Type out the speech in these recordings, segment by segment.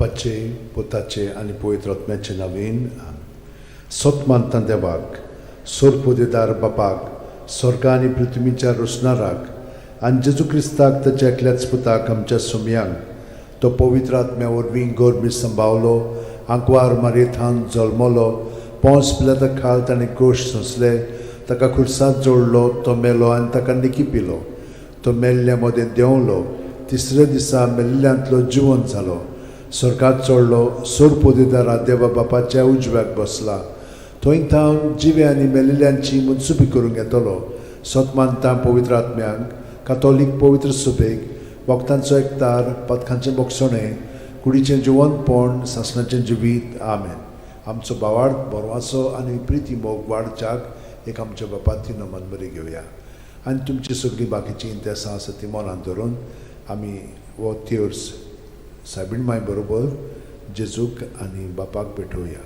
बापाचे पुताचे आनी पवित्र आत्म्याचे नांवेन सत मानता देवाक सोरपोदेदार बापाक स्वर्गा आनी पृथ्वीच्या रोसणाराक आनी जेजू क्रिस्ताक ताच्या एकल्याच पुताक आमच्या सुमयांक तो पवित्र आत्म्या वरवीं गोरबी संभावलो आंकवार मारयेंत जल्मलो पोंस पिलाता खाल ताणें क्रूश सोंसले ताका खुर्सांत जोडलो तो मेलो आनी ताका निकिपिलो तो मेल्ल्या मदें देंवलो तिसऱ्या दिसा मेल्ल्यांतलो जिवंत जालो स्वर्गांत चडलो सोरपोदेदारा देवा बापाच्या उजव्याक बसला थंय थावन जिवे आनी मेलिल्ल्यांची मुनसुबी करूंक येतलो सतमानता पवित्र आत्म्यांक कातोलीक पवित्र सुबेक वखदांचो एकतार पथकांचें मोगसणें कुडीचें जिवंतपण सासणाचें जिवीत आमेन. आमचो बावार्थ बरवासो आनी प्रिती मोग वाडच्याक एक आमच्या बापाची नमन बरी घेवया आनी तुमची सगळीं बाकीची इंतेसां आसा ती मनांत धरून आमी हो तिर्स सायबीण माय बरोबर जेजूक आनी बापाक भेटोवया.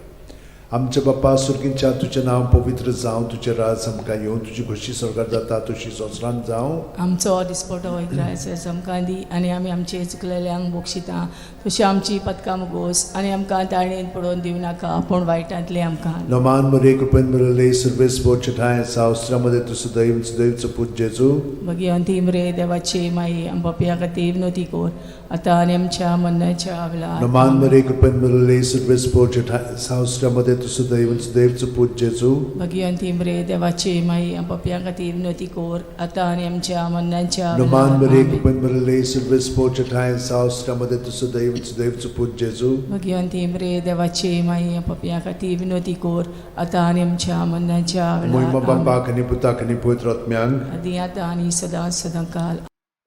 आमचे बापा सुर्गींच्या तुजें नांव पवित्र जावं तुजें राज आमकां येवं तुजी खुशी स्वर्गांत जाता तशी संवसारांत जावं. आमचो दिसपटो वयता आमकां दी आनी आमी आमचे चुकलेल्यांक बोगशिता तशी आमची पदकां मुगोस आनी आमकां ताळणेन पडोवन दिवं नाका पूण वायटांतले आमकां. नमान मरे कृपेन मरले सर्वेस बोचठाय सावस्त्रामध्ये तुझं दैवचं पूज जेजू भगवंती मरे देवाचे माई आमच्या खातीर विनोती कोर आतां आनी आमच्या मरणाच्या वेळार. नमान मरे कृपेन मरले सर्वेस बोचठाय सावस्त्रामध्ये तुझं दैवचं पूज जेजू भगवंती मरे देवाचे माई आमच्या खातीर विनोती कोर आतां आनी आमच्या मरणाच्या वेळार. नमान मरे कृपेन मरले सर्वेस बोचठाय सावस्त्रामध्ये तुझं दैवचं पूज जेजू भगवंती मरे देवाचे माई आमच्या खातीर विनोती कोर आतां आनी आमच्या मरणाच्या महिमा वेळार. बापाक आनी पुताक आनी पवित्र आत्म्यांक आदी आतां आनी सदां काल.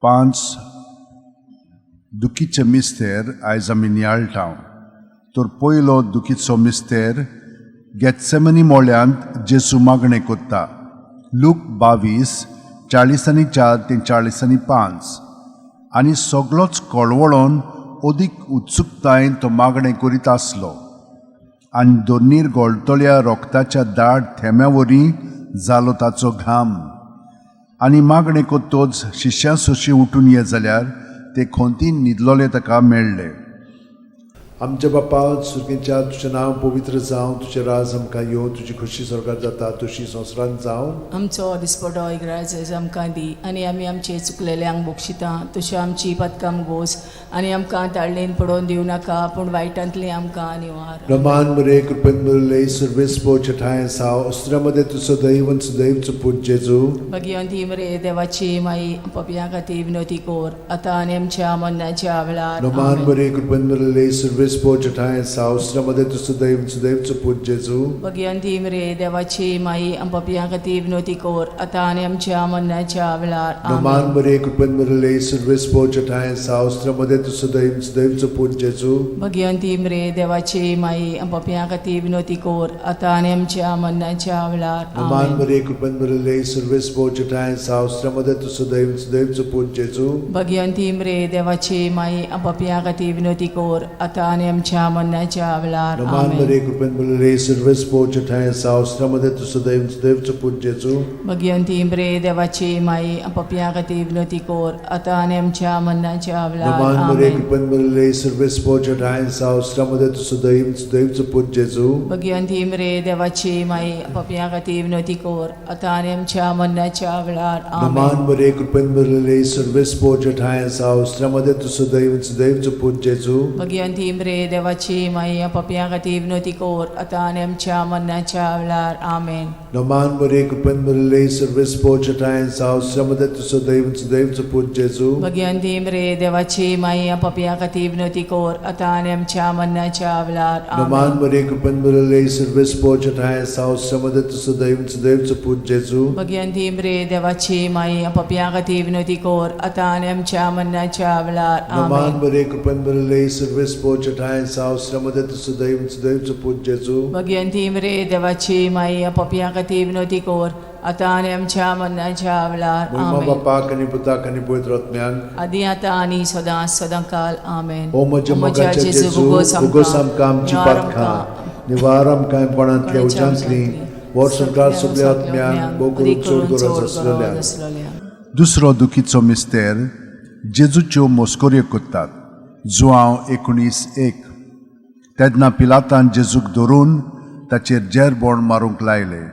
5 दुखीचे मिस्तेर आयज आमी नियाळटाव. तर पयलो दुखीचो मिस्तेर गेत्सेमनी मोळ्यांत जेजू मागणें कोत्ता. लूक 22 40:4 ते 40:5 आनी सगळोच कळवळोन अदीक उत्सुकतायेन तो मागणें करीत आसलो आनी दोनीर गळतल्या रोगताच्या दाट थेंब्यावरी जालो ताचो घाम. आनी मागणें कोत्तोच शिश्यां सोशी उठून ये जाल्यार ते खोंतीन न्हिदलोले ताका मेळ्ळे. आमचे बापा सुर्गींच्या तुजें नांव पवित्र जावं तुजें राज आमकां येवं तुजी खुशी स्वर्गांत जाता तशी संवसारांत जावं. आमचो दिसपटो राज आमकां दी आनी आमी आमचे चुकलेल्यांक बोगशिता तशें आमची पदकां मुगोस आनी आमकां ताळणेन पडोवन दिवं नाका पूण वायटांतले आमकां निवार. नमान मरे कृपेन मरले सर्वेस बोचठाय सावस्त्रामध्ये तुझं दैवचं पूज जेजू भगवंती मरे देवाची माई आमच्या खातीर विनोती कोर आतां आनी आमच्या मरणाच्या वेळार. नमान मरे कृपेन मरले सर्वेस बोचठाय सावस्त्रामध्ये तुझं दैवचं पूज जेजू भगवंती मरे देवाची माई आमच्या खातीर विनोती कोर आतां आनी आमच्या मरणाच्या वेळार. नमान मरे कृपेन मरले सर्वेस बोचठाय सावस्त्रामध्ये तुझं दैवचं पूज जेजू भगवंती मरे देवाची माई आमच्या खातीर विनोती कोर आतां आनी आमच्या मरणाच्या वेळार. नमान मरे कृपेन मरले सर्वेस बोचठाय सावस्त्रामध्ये तुझं दैवचं पूज जेजू भगवंती मरे देवाची माई आमच्या खातीर विनोती कोर आतां आनी आमच्या मरणाच्या वेळार. नमान मरे कृपेन मरले सर्वेस बोचठाय सावस्त्रामध्ये तुझं दैवचं पूज जेजू भगवंती मरे देवाची माई आमच्या खातीर विनोती कोर आतां आनी आमच्या मरणाच्या वेळार. नमान मरे कृपेन मरले सर्वेस बोचठाय सावस्त्रामध्ये तुझं दैवचं पूज जेजू भगवंती मरे देवाची माई आमच्या खातीर विनोती कोर आतां आनी आमच्या मरणाच्या वेळार. नमान मरे कृपेन मरले सर्वेस बोचठाय सावस्त्रामध्ये तुझं दैवचं पूज जेजू भगवंती मरे देवाची माई आमच्या खातीर विनोती कोर आतां आनी आमच्या मरणाच्या वेळार. आमेन. नमान मरे कृपेन मरले सर्वेस बोचठाय सावस्त्रामध्ये तुझं दैवचं पूज जेजू भगवंती मरे देवाची माई आमच्या खातीर विनोती कोर आतां आनी आमच्या मरणाच्या वेळार. नमान मरे कृपेन मरले सर्वेस बोचठाय सावस्त्रामध्ये तुझं दैवचं पूज जेजू भगवंती मरे देवाची माई आमच्या खातीर विनोती कोर आतां आनी आमच्या मरणाच्या वेळार. नमान मरे कृपेन मरले सर्वेस बोचठाय सावस्त्रामध्ये तुझं दैवचं पूज जेजू भगवंती मरे देवाची माई आमच्या खातीर विनोती कोर आतां आनी आमच्या मरणाच्या वेळार. महिमा बापाक आनी पुताक आनी पवित्र आत्म्यांक आदी आतां आनी सदां काल. आमेन. ओ म्हज्या मोगाचे जेजू उगोस आमकां आमची पातकां निवार आमकां पणांतल्या उज्यांतली वर सरकार सगळ्या आत्म्यांक भोव करून चड गरज आसलेल्या. दुसरो दुखीचो मिस्तेर जेजूच्यो मोस्कोऱ्यो कोत्तात. जुआंव 19:1 तेन्ना पिलातान जेजूक धरून ताचेर जेरबोण मारूंक लायले.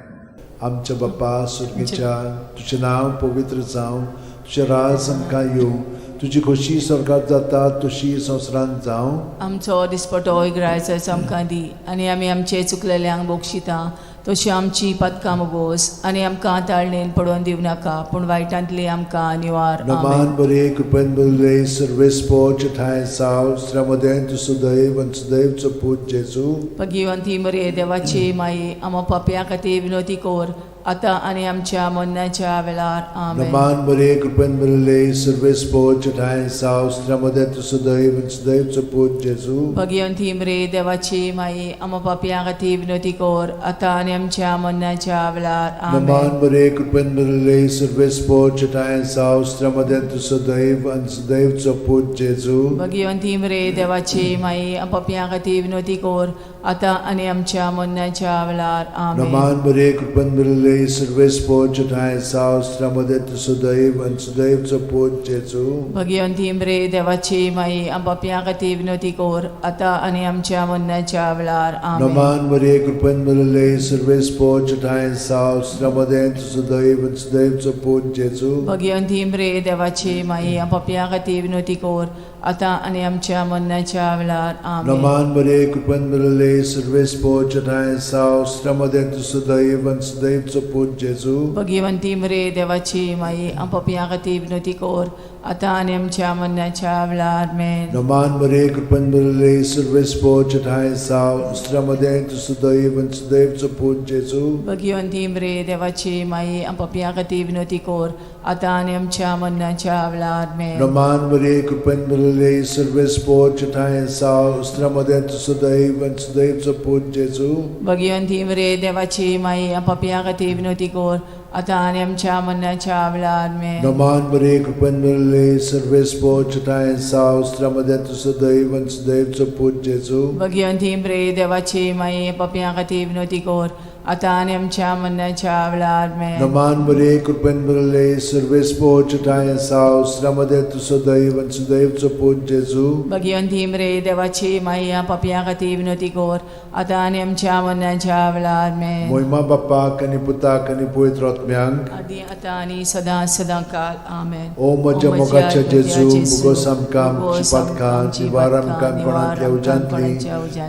आमच्या बाप्पा सुर्गेच्या तुझें नांव पवित्र जावं, तुझें राज आमकां येवं, तुजी खोशी स्वर्गांत जाता तशी संवसारांत जावं. आमचो दिसपटो इग्रायचो आमकां दी, आनी आमी आमचे चुकलेल्यांक बोगशिता तशी आमची पदकां मोगोस, आनी आमकां ताळणेन पडोवन दिवं नाका, पूण वायटांतली आमकां निवार. नमान बरे कृपेन बरले सर्वेस्पो ठाय साव श्रमदेन तु सदैव आनी सदैवचो पूत जेजू. भगिवंती मरे देवाची माई, आमो पाप्या खातीर विनोदी कोर, आतां आनी आमच्या मरणाच्या वेळार. आमेन. नमान बरे कृपेन बरले सर्वेस्पो ठाय साव श्रमदेन तु सदैव आनी सदैवचो पूत जेजू. भगिवंती मरे देवाची माई, आमो पाप्या खातीर विनोदी कोर, आतां आनी आमच्या मरणाच्या वेळार. आमेन. नमान बरे कृपेन बरले सर्वेस्पो ठाय साव श्रमदेन तु सदैव आनी सदैवचो पूत जेजू. भगिवंती मरे देवाची माई, आमो पाप्या खातीर विनोदी कोर, आतां आनी आमच्या मरणाच्या वेळार. आमेन. नमान बरे कृपेन बरले सर्वेस्पो ठाय साव श्रमदेन तु सदैव आनी सदैवचो पूत जेजू. भगिवंती मरे देवाची माई, आमो पाप्या खातीर विनोदी कोर, आतां आनी आमच्या मरणाच्या वेळार. आमेन. नमान बरे कृपेन बरले सर्वेस्पो ठाय साव श्रमदेन तु सदैव आनी सदैवचो पूत जेजू. भगिवंती मरे देवाची माई, आमो पाप्या खातीर विनोदी कोर, आतां आनी आमच्या मरणाच्या वेळार. आमेन. नमान बरे कृपेन बरले सर्वेस्पो ठाय साव श्रमदेन तु सदैव आनी सदैवचो पूत जेजू. भगिवंती मरे देवाची माई, आमो पाप्या खातीर विनोदी कोर, आतां आनी आमच्या मरणाच्या वेळार. आमेन. नमान बरे कृपेन बरले सर्वेस्पो ठाय साव श्रमदेन तु सदैव आनी सदैवचो पूत जेजू. भगिवंती मरे देवाची माई, आमो पाप्या खातीर विनोदी कोर, आतां आनी आमच्या मरणाच्या वेळार. आमेन. नमान बरे कृपेन बरले सर्वेस्पो ठाय साव श्रमदेन तु सदैव आनी सदैवचो पूत जेजू. भगिवंती मरे देवाची माई, आमो पाप्या खातीर विनोदी कोर, आतां आनी आमच्या मरणाच्या वेळार. आमेन. नमान बरे कृपेन बरले सर्वेस्पो ठाय साव श्रमदेन तु सदैव आनी सदैवचो पूत जेजू. भगिवंती मरे देवाची माई, आमो पाप्या खातीर विनोदी कोर, आतां आनी आमच्या मरणाच्या वेळार. आमेन. नमान बरे कृपेन बरले सर्वेस्पो ठाय साव श्रमदेन तु सदैव आनी सदैवचो पूत जेजू. भगिवंती मरे देवाची माई, आमो पाप्या खातीर विनोदी कोर, आतां आनी आमच्या मरणाच्या वेळार. आमेन. मोहिमा बापाक आनी पुताक आनी पवित्र आत्म्यांक. आदी आतां आनी सदां काल. आमेन. ओ म्हज्या मोगाच्या जेजू, मुगोस आमकां आमची पदकां, जिवार आमकां कोणांतल्या उज्यांतली,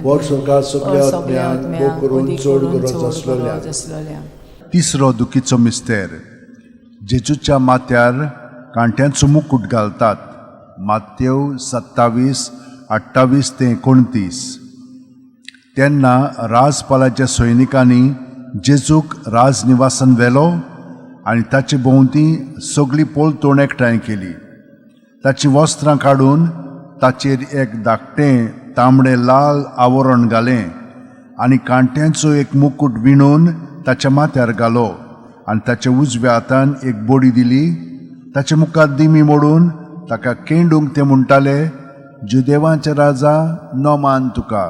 वर सरकार सगळ्या आत्म्यांक भोव करून चड गरज आसलेल्या. तिसरो दुखीचो मिस्तेर. जेजूच्या माथ्यार कांट्यांचो मुकुट घालतात. मात्येव 27:28-29. तेन्ना राजपालाच्या सैनिकांनी जेजूक राजनिवासान व्हेलो आनी ताचे भोंवती सगळी पोलतोण एकठांय केली. ताची वस्त्रां काडून ताचेर एक धाकटें तांबडें लाल आवरण घालें आनी कांट्यांचो एक मुकुट विणून ताच्या माथ्यार घालो आनी ताच्या उजव्या हातान एक बोडी दिली. ताच्या मुखार दिमी मोडून ताका केंडूंक ते म्हणटाले, जुदेवांचे राजा नोमान तुका.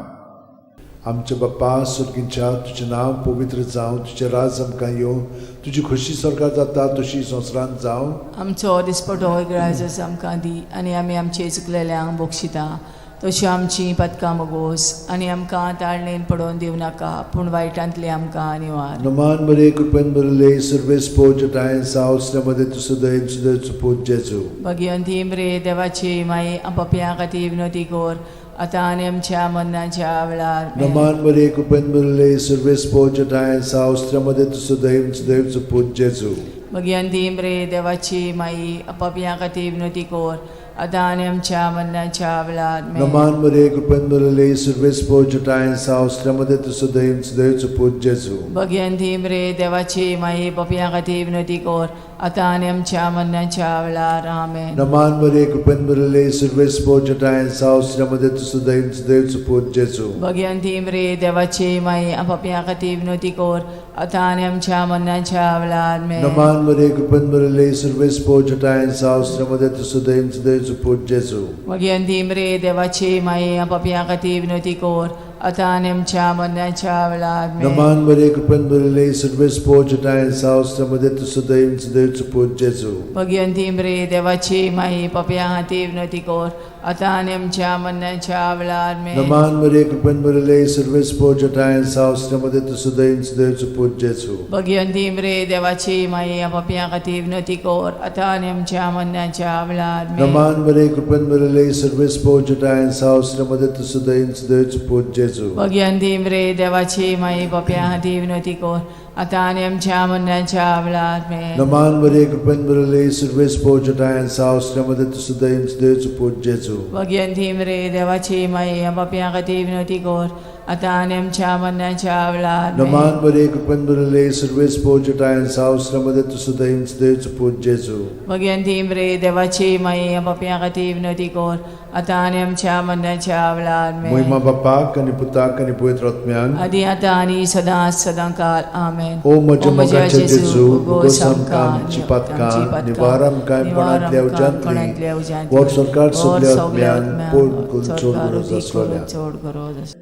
आमचे बाप्पा सुर्गीच्या तुझें नांव पवित्र जावं, तुजें राज आमकां येवं, तुजी खोशी स्वर्गांत जाता तशी संवसारांत जावं. आमचो दिसपटो इग्रायचो आमकां दी, आनी आमी आमचे चुकलेल्यांक बोगशिता तशी आमची पदकां मोगोस, आनी आमकां ताळणेन पडोवन दिवं नाका, पूण वायटांतली आमकां निवार. नमान बरे कृपेन बरले सर्वेस्पो ठाय साव श्रमदेन तु सदैव आनी सदैवचो पूत जेजू. भगिवंती मरे देवाची माई, आमो पाप्या खातीर विनोदी कोर, आतां आनी आमच्या मरणाच्या वेळार. आमेन. नमान बरे कृपेन बरले सर्वेस्पो ठाय साव श्रमदेन तु सदैव आनी सदैवचो पूत जेजू. भगिवंती मरे देवाची माई, आमो पाप्या खातीर विनोदी कोर, आतां आनी आमच्या मरणाच्या वेळार. आमेन. नमान बरे कृपेन बरले सर्वेस्पो ठाय साव श्रमदेन तु सदैव आनी सदैवचो पूत जेजू. भगिवंती मरे देवाची माई, पाप्या खातीर विनोदी कोर, आतां आनी आमच्या मरणाच्या वेळार. आमेन. नमान बरे कृपेन बरले सर्वेस्पो ठाय साव श्रमदेन तु सदैव आनी सदैवचो पूत जेजू. भगिवंती मरे देवाची माई, आमो पाप्या खातीर विनोदी कोर, आतां आनी आमच्या मरणाच्या वेळार. आमेन. नमान बरे कृपेन बरले सर्वेस्पो ठाय साव श्रमदेन तु सदैव आनी सदैवचो पूत जेजू. भगिवंती मरे देवाची माई, आमो पाप्या खातीर विनोदी कोर, आता आणि आमच्या मरणाच्या वेळार आमेन. नमान बरे कृपन बरले सर्वेस पोचटाय सावस्त्रमध्ये तुझं देवचं पूज जेजू. भगवंती मरे देवाची माई पप्या हाती विनंती कर आता आणि आमच्या मरणाच्या वेळार आमेन. नमान बरे कृपन बरले सर्वेस पोचटाय सावस्त्रमध्ये तुझं देवचं पूज जेजू. भगवंती मरे देवाची माई पप्या हाती विनंती कर आता आणि आमच्या मरणाच्या वेळार आमेन. नमान बरे कृपन बरले सर्वेस पोचटाय सावस्त्रमध्ये तुझं देवचं पूज जेजू. भगवंती मरे देवाची माई पप्या हाती विनंती कर आता आणि आमच्या मरणाच्या वेळार आमेन. नमान बरे कृपन बरले सर्वेस पोचटाय सावस्त्रमध्ये तुझं देवचं पूज जेजू. भगवंती मरे देवाची माई पप्या हाती विनंती कर आता आणि आमच्या मरणाच्या वेळार आमेन. नमान बरे कृपन बरले सर्वेस पोचटाय सावस्त्रमध्ये तुझं देवचं पूज जेजू. भगवंती मरे देवाची माई पप्या हाती विनंती कर आता आणि आमच्या मरणाच्या वेळार आमेन. महिमा बापाक आणि पुताक आणि पवित्र आत्म्यांक आदी आता आणि सदांकाळ आमेन. ओ म्हज्या मोगाचे जेजू उगोस आमकां आमची पातकां निवारण कांयपणांतल्या उज्यांतली वर सरकार सगल्या आत्म्यान पोट चोड गरज आसलोल्या. चोड गरज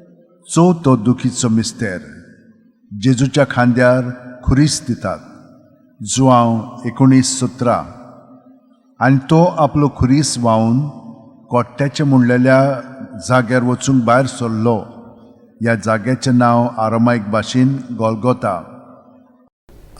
चवथो दुखीचो मिस्तेर जेजूच्या खांद्यार खुरीस दितात. जुआंव 19:17. आनी तो आपलो खुरीस व्हांवन कोट्ट्याचे म्हणलेल्या जाग्यार वचूंक भायर सरलो. ह्या जाग्याचें नांव आरामायक भाशेन गोलगोथा.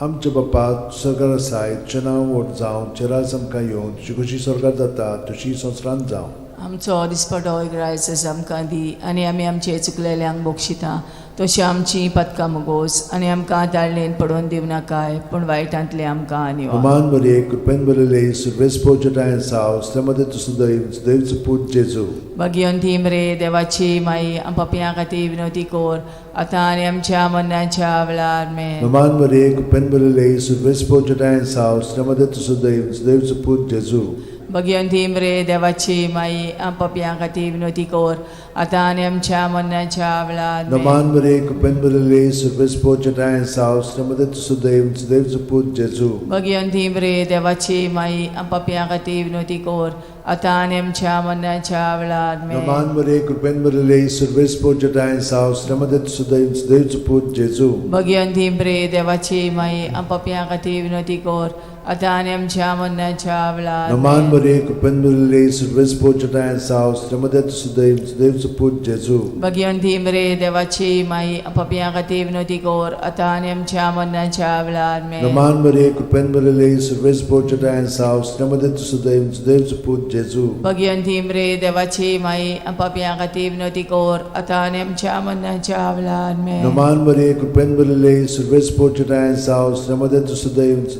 आमच्या बापा स्वर्गार आसाय तुजें नांव व्हड जावं चेरास आमकां येवं तुजी कशी स्वर्गार जाता तशी संवसारांत जावं. आमचो दिसपटो रायस आमकां दी आनी आमी आमचे चुकलेल्यांक बोक्षिता तशी आमची पदकां मोगोस आनी आमकां ताळणेन पडोवन दिव नाकाय पूण वायटांतले आमकां निवार. नमान बरे कृपेन बरले सर्वेस पोचटाय सावस्त्रमध्ये तुझं देवचं पूज जेजू. भगवंती मरे देवाची माई पप्या खातीर विनंती कर आता आनी आमच्या मरणाच्या वेळार आमेन. नमान बरे कृपेन बरले सर्वेस पोचटाय सावस्त्रमध्ये तुझं देवचं पूज जेजू. भगवंती मरे देवाची माई पप्या खातीर विनंती कर आता आनी आमच्या मरणाच्या वेळार आमेन. नमान बरे कृपेन बरले सर्वेस पोचटाय सावस्त्रमध्ये तुझं देवचं पूज जेजू. भगवंती मरे देवाची माई पप्या खातीर विनंती कर आता आनी आमच्या मरणाच्या वेळार आमेन. नमान बरे कृपेन बरले सर्वेस पोचटाय सावस्त्रमध्ये तुझं देवचं पूज जेजू. भगवंती मरे देवाची माई पप्या खातीर विनंती कर आता आनी आमच्या मरणाच्या वेळार नमान आमेन. बरे कृपेन बरले सर्वेस पोचटाय सावस्त्रमध्ये तुझं देवचं पूज जेजू. भगवंती मरे देवाची माई पप्या खातीर विनंती कर आता आनी आमच्या मरणाच्या वेळार आमेन. नमान बरे कृपेन बरले सर्वेस पोचटाय सावस्त्रमध्ये तुझं देवचं पूज जेजू. भगवंती मरे देवाची माई पप्या खातीर विनंती कर आता आनी आमच्या मरणाच्या वेळार आमेन. नमान बरे कृपेन बरले सर्वेस पोचटाय सावस्त्रमध्ये तुझं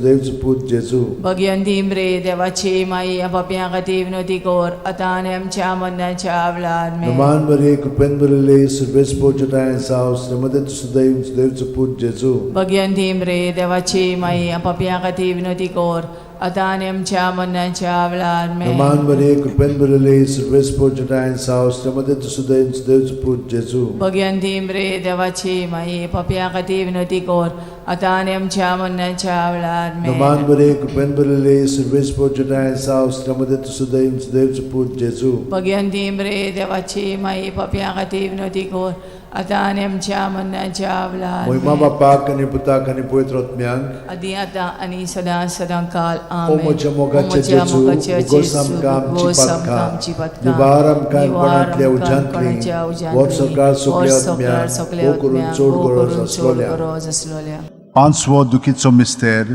देवचं पूज जेजू. भगवंती मरे देवाची माई पप्या खातीर विनंती कर आता आनी आमच्या मरणाच्या वेळार आमेन. नमान बरे कृपेन बरले सर्वेस पोचटाय सावस्त्रमध्ये तुझं देवचं पूज जेजू. भगवंती मरे देवाची माई पप्या खातीर विनंती कर आता आनी आमच्या मरणाच्या वेळार आमेन. नमान बरे कृपेन बरले सर्वेस पोचटाय सावस्त्रमध्ये तुझं देवचं पूज जेजू. भगवंती मरे देवाची माई पप्या खातीर विनंती कर आता आनी आमच्या मरणाच्या वेळार आमेन. नमान बरे कृपेन बरले सर्वेस पोचटाय सावस्त्रमध्ये तुझं देवचं पूज जेजू. भगवंती मरे देवाची माई पप्या खातीर विनंती कर आता आनी आमच्या मरणाच्या वेळार महिमा आमेन. बापाक आणि पुताक आणि पवित्र आत्म्यांक आदी आता आणि सदांकाळ ओ आमेन. म्हज्या मोगाचे ओ म्हज्या जेजू मोगाचे उगोस जेजू, आमकां आमची उगोस आमकां आमची पातकां पातकां निवार आमकां निवार कोणांतल्या आमकां उज्यांतली कोणाच्या उज्यांतली, वर सरकार सगल्या वर सरकार सगल्या आत्म्यांक करून आत्म्यांक चोड भोव गरज करून चोड आसलोल्या. गरज आसलोल्या. 5वो दुखीचो मिस्तेर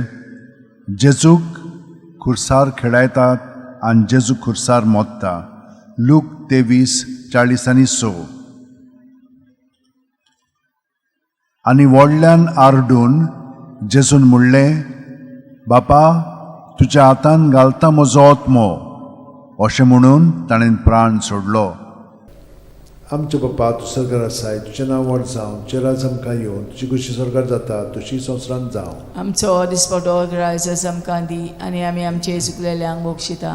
जेजूक खुर्सार खेळायतात आनी जेजू खुर्सार मोडटा. लूक 23:40-6. आनी व्हडल्यान आरडून जेजून म्हणलें, बापा तुज्या हातान घालता म्हजो आत्मो. अशें म्हणून ताणें प्राण सोडलो. आमचे बापा तूं स्वर्गार आसाय तुजें नांव व्हड जावं चेरास आमकां येवं तुजी कशी स्वर्गार जाता तशी संवसारांत जावं. आमचो दिसपटो रायस आमकां दी आनी आमी आमचे चुकलेल्यांक बोक्षिता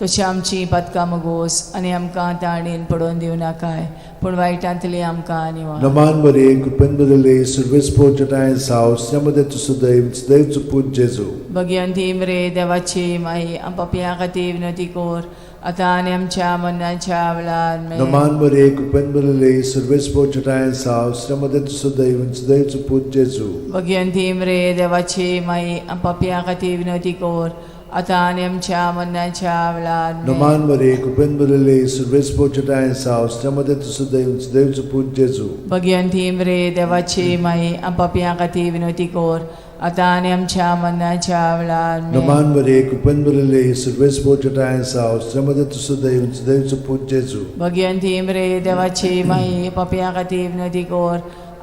तशी आमची पदकां मोगोस आनी आमकां ताळणेन पडोवन दिवं नाकाय पूण वायटांतली आमकां निवार. Naman Maria, Kupenbele, Silvespo Jatayan's house, Yamadetu Sudaim, Sudaim Suput Jesu. Bhagwanti मरे देवाची माई आम पापियां खातीर विनंती कोर आतां आनी आमच्या मरणाच्या वेळार Naman Maria, Kupenbele, Silvespo Jatayan's house, Yamadetu Sudaim, Sudaim Suput Jesu. Bhagwanti मरे देवाची माई आम पापियां खातीर विनंती कोर आतां आनी आमच्या मरणाच्या वेळार Naman Maria, Kupenbele, Silvespo Jatayan's house, Yamadetu Sudaim, Sudaim Suput Jesu. Bhagwanti मरे देवाची माई आम पापियां खातीर विनंती कोर आतां आनी आमच्या मरणाच्या वेळार Naman Maria, Kupenbele, Silvespo Jatayan's house, Yamadetu Sudaim, Sudaim Suput Jesu. Bhagwanti मरे देवाची माई पापियां खातीर विनंती कोर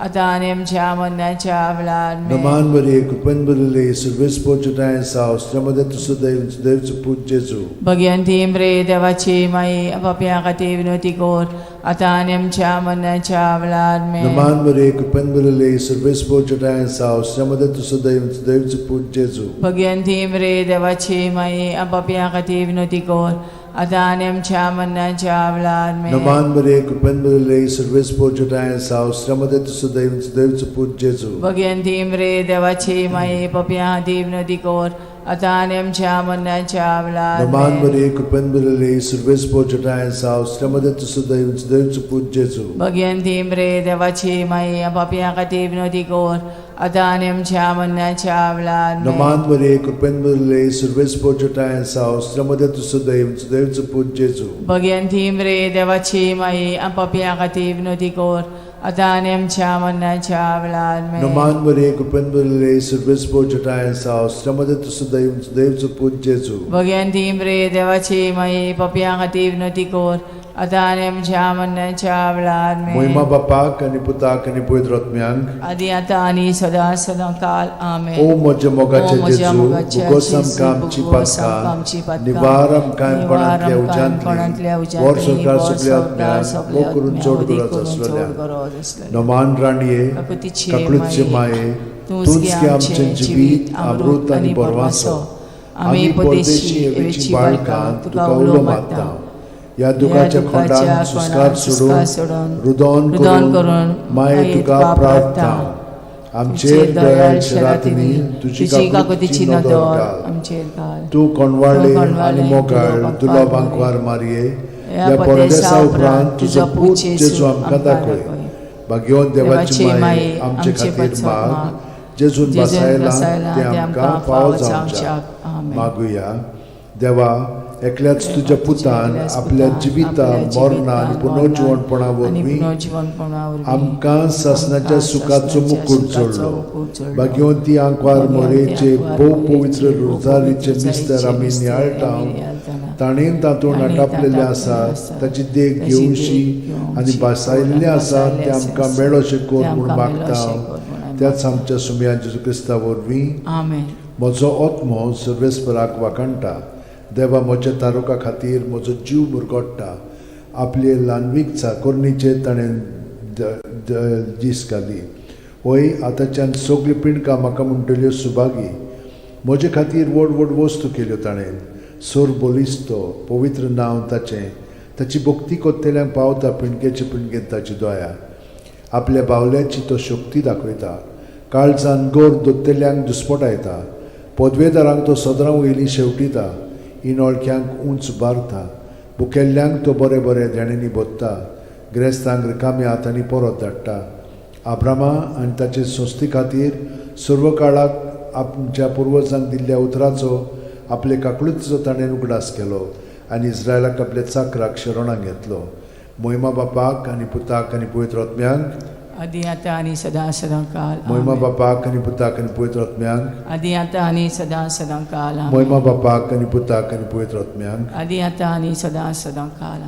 आतां आनी आमच्या मरणाच्या वेळार Naman Maria, Kupenbele, Silvespo Jatayan's house, Yamadetu Sudaim, Sudaim Suput Jesu. Bhagwanti मरे देवाची माई पापियां खातीर विनंती कोर आतां आनी आमच्या मरणाच्या वेळार Naman Maria, Kupenbele, Silvespo Jatayan's house, Yamadetu Sudaim, Sudaim Suput Jesu. Bhagwanti मरे देवाची माई पापियां खातीर विनंती कोर आतां आनी आमच्या मरणाच्या वेळार Naman Maria, Kupenbele, Silvespo Jatayan's house, Yamadetu Sudaim, Sudaim Suput Jesu. Bhagwanti मरे देवाची माई पापियां खातीर विनंती कोर आतां आनी आमच्या मरणाच्या वेळार Naman Maria, Kupenbele, Silvespo Jatayan's house, Yamadetu Sudaim, Sudaim Suput Jesu. Bhagwanti मरे देवाची माई पापियां खातीर विनंती कोर आतां आनी आमच्या मरणाच्या वेळार Naman Maria, Kupenbele, Silvespo Jatayan's house, Yamadetu Sudaim, Sudaim Suput Jesu. Bhagwanti मरे देवाची माई पापियां खातीर विनंती कोर आतां आनी आमच्या मरणाच्या वेळार Naman Maria, Kupenbele, Silvespo Jatayan's house, Yamadetu Sudaim, Sudaim Suput Jesu. Bhagwanti मरे देवाची माई पापियां खातीर विनंती कोर आतां आनी आमच्या मरणाच्या वेळार Moima Bapak आणि Putak आणि Pavitr Atmyank. आदी आतां आनी सदां सदां काल आमेन. O म्हज्या मोगाचे O म्हज्या जेजू, मोगाचे भुगोसम जेजू, कामची भुगोसम पातकां, कामची पातकां, निवारम कायमपणांतल्या निवारम उज्यांतली, कायमपणांतल्या उज्यांतली, वर सरकार वर सगळ्या सरकार आत्म्यांक, सगळ्या वो करून आत्म्यांक, चड उदीक गरज करून आसलेल्या. चड गरज आसलेल्या. नमान राणये, काकुतीचे काकुळीचे माये, तूंच गे आमचें जिवीत, अमृत आनी बोरवांसो. आमी परदेशी येवेची बाळकां तुका उलो मागता. ह्या दुखाच्या खोंडान सुस्कार सोडून रुदोन करून माये तुका प्रार्थना. आमचेर दयाळशे रातनी तुजी काकुतीची नदर घाल. आमचेर घाल. तूं कोणवाळे आनी मोगाळ तुला बांकवार मारये. ह्या परदेसा उपरांत तुजो पूत जेजू आमकां दाखय. भाग्यवान देवाची माये आमचे खातीर माग. जेजून बसायला ते आमकां फावो जावच्याक मागुया. देवा, एकल्याच तुज्या पुतान आपल्या जिविता मरणा आनी पुनर्जीवनपणा वरवीं आमकां सासणाच्या सुखाचो मुकूट जोडलो. भाग्यवंती आंकवार मोरेचे भोव पवित्र रोजारीचे मिस्तर आमी नियाळटाव. ताणेन तातूंत आटापलेले आसा ताची देख घेवशी आनी बसायल्ले आसा ते आमकां मेळोशे कोर म्हूण मागता. त्याच आमच्या सुमया जेजू क्रिस्ता वरवीं आमेन. म्हजो आत्मो सर्वेस्पराक वाकणटा. देवा, म्हज्या तारुका खातीर म्हजो जीव मुरगोडटा. आपले ल्हानवीक चाकोरणीचे ताणें दीस घाली. होय, आतांच्यान सगळी पिणकां म्हाका म्हणटल्यो सुभागी. म्हजे खातीर व्हड व्हड वस्तू केल्यो ताणें. सोर बोलिस्तो, पवित्र नांव ताचें. ताची भक्ती कोत्तेल्यांक पावता पिणकेचे पिणकेन ताची दया. आपल्या बावल्याची तो शक्ती दाखयता. काळजान गोर दोत्तेल्यांक दुस्पटायता. पदवेदारांक तो सदरां वयली शेवटिता. इनोळख्यांक उंच उबारता. भुकेल्ल्यांक तो बरें बरें देणेनी बोत्ता. गिरेस्तांक रिकाम्या हातांनी परत धाडटा. आब्रामा आनी ताचे संस्थे खातीर सर्व काळाक आमच्या पुर्वजांक दिल्ल्या उतराचो आपले काकुळीचो ताणें उगडास केलो आनी इस्रायलाक आपल्या चाकराक शरणांत घेतलो. मोहिमा बापाक आनी पुताक आनी पवित्र आत्म्यांक. आदी आतां आनी सदां सदां काल. मोहिमा बापाक आनी पुताक आनी पवित्र आत्म्यांक. आदी आतां आनी सदां सदां काल. मोहिमा बापाक आनी पुताक आनी पवित्र आत्म्यांक. आदी आतां आनी सदां सदां काल.